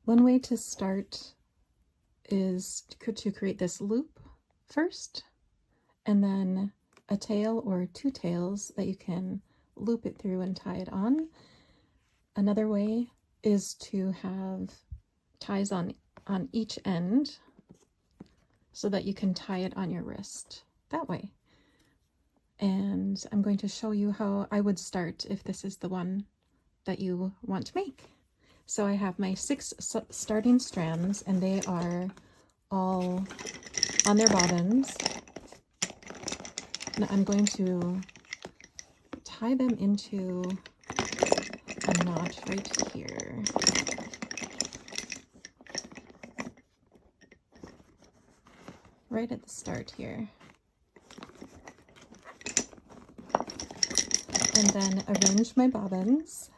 One way to start is to create this loop first, and then a tail or two tails that you can loop it through and tie it on. Another way is to have ties on each end so that you can tie it on your wrist that way. And I'm going to show you how I would start if this is the one that you want to make. So I have my 6 starting strands, and they are all on their bobbins. Now I'm going to tie them into a knot right here. Right at the start here. And then arrange my bobbins.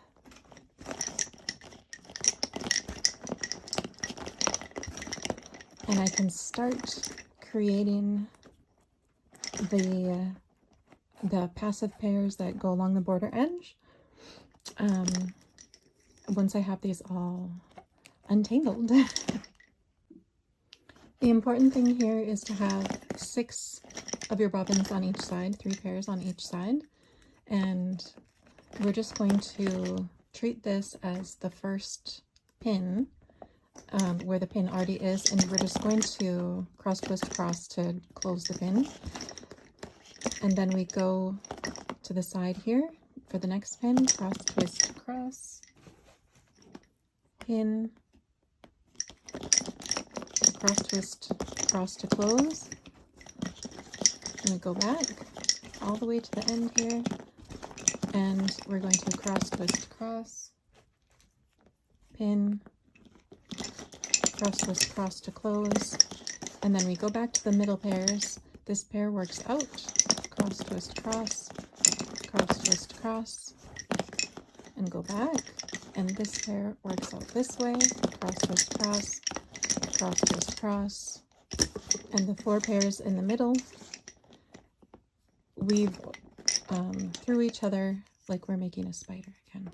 And I can start creating the passive pairs that go along the border edge. Once I have these all untangled. The important thing here is to have 6 of your bobbins on each side, 3 pairs on each side. And we're just going to treat this as the first pin, where the pin already is, and we're just going to cross twist cross to close the pin. And then we go to the side here for the next pin, cross twist cross, pin, cross twist cross to close, and we go back all the way to the end here, and we're going to cross twist cross, pin, cross twist cross to close, and then we go back to the middle pairs. This pair works out, cross twist cross, cross twist cross, and go back, and this pair works out this way, cross twist cross, cross twist cross, and the 4 pairs in the middle weave through each other like we're making a spider again.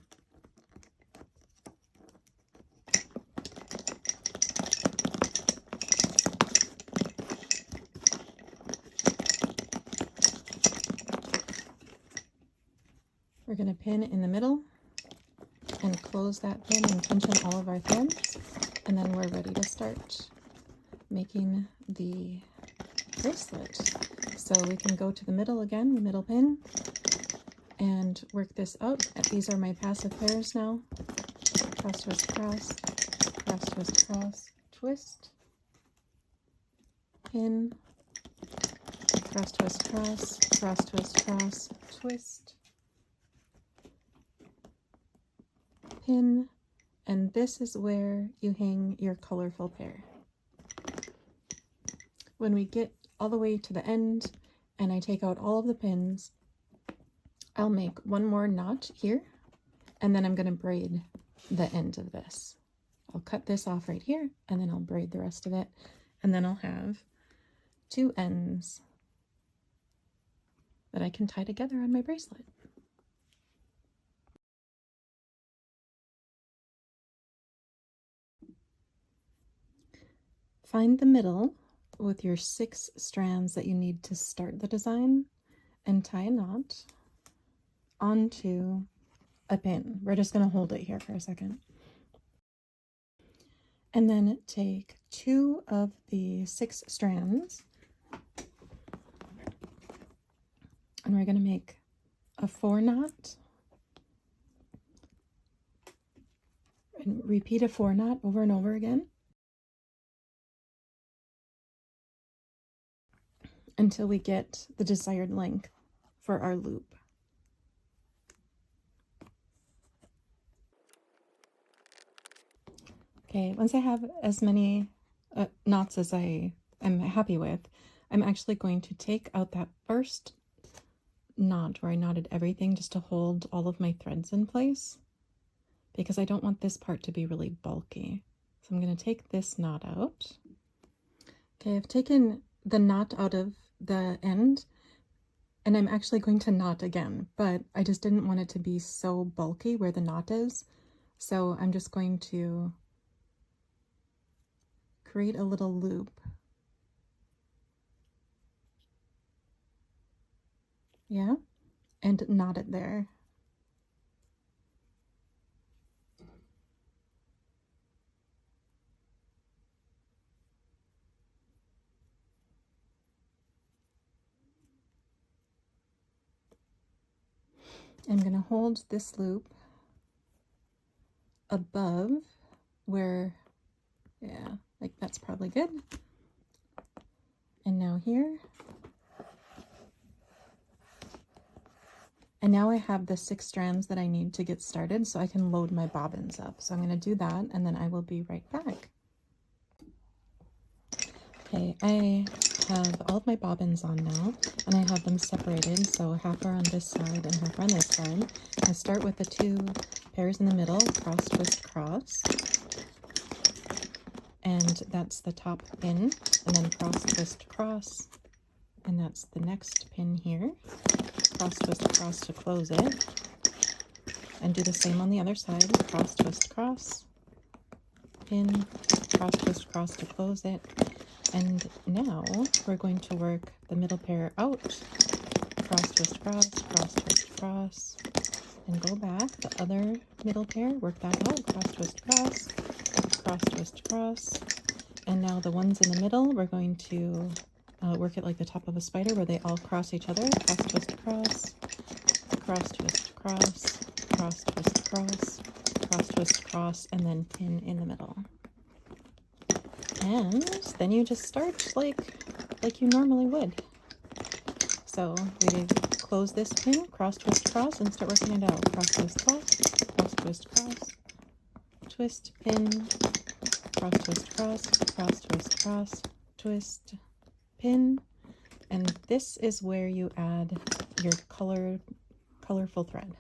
We're going to pin in the middle and close that pin and pinch in all of our threads, and then we're ready to start making the bracelet. So we can go to the middle again, the middle pin, and work this out. These are my passive pairs now. Cross twist cross, cross twist cross, twist, pin, cross twist cross, cross twist cross, twist, pin, and this is where you hang your colorful pair. When we get all the way to the end and I take out all of the pins, I'll make one more knot here, and then I'm going to braid the end of this. I'll cut this off right here, and then I'll braid the rest of it, and then I'll have 2 ends that I can tie together on my bracelet. Find the middle with your 6 strands that you need to start the design and tie a knot onto a pin. We're just going to hold it here for a second. And then take 2 of the 6 strands, and we're going to make a 4 knot and repeat a 4 knot over and over again until we get the desired length for our loop. Okay, once I have as many knots as I am happy with, I'm actually going to take out that first knot where I knotted everything just to hold all of my threads in place, because I don't want this part to be really bulky. So I'm going to take this knot out. Okay, I've taken the knot out of the end, and I'm actually going to knot again, but I just didn't want it to be so bulky where the knot is. So I'm just going to create a little loop. Yeah, and knot it there. I'm going to hold this loop above where, yeah, like that's probably good. And now here. And now I have the 6 strands that I need to get started so I can load my bobbins up. So I'm going to do that and then I will be right back. Okay, I have all of my bobbins on now and I have them separated, so half are on this side and half are on this side. I start with the 2 pairs in the middle, cross, twist, cross, and that's the top pin, and then cross, twist, cross, and that's the next pin here, cross, twist, cross to close it, and do the same on the other side, cross, twist, cross, pin, cross, twist, cross to close it. And now we're going to work the middle pair out, cross, twist, cross, cross, twist, cross, and go back. The other middle pair, work that out, cross, twist, cross, cross, twist, cross. And now the ones in the middle, we're going to work it like the top of a spider where they all cross each other, cross, twist, cross, cross, twist, cross, cross, twist, cross, cross, twist, cross, and then pin in the middle. And then you just start like you normally would. So we close this pin, cross, twist, cross, and start working it out. Cross, twist, cross, twist, cross, twist, pin, cross, twist, cross, cross, twist, cross, twist, pin. And this is where you add your colorful thread.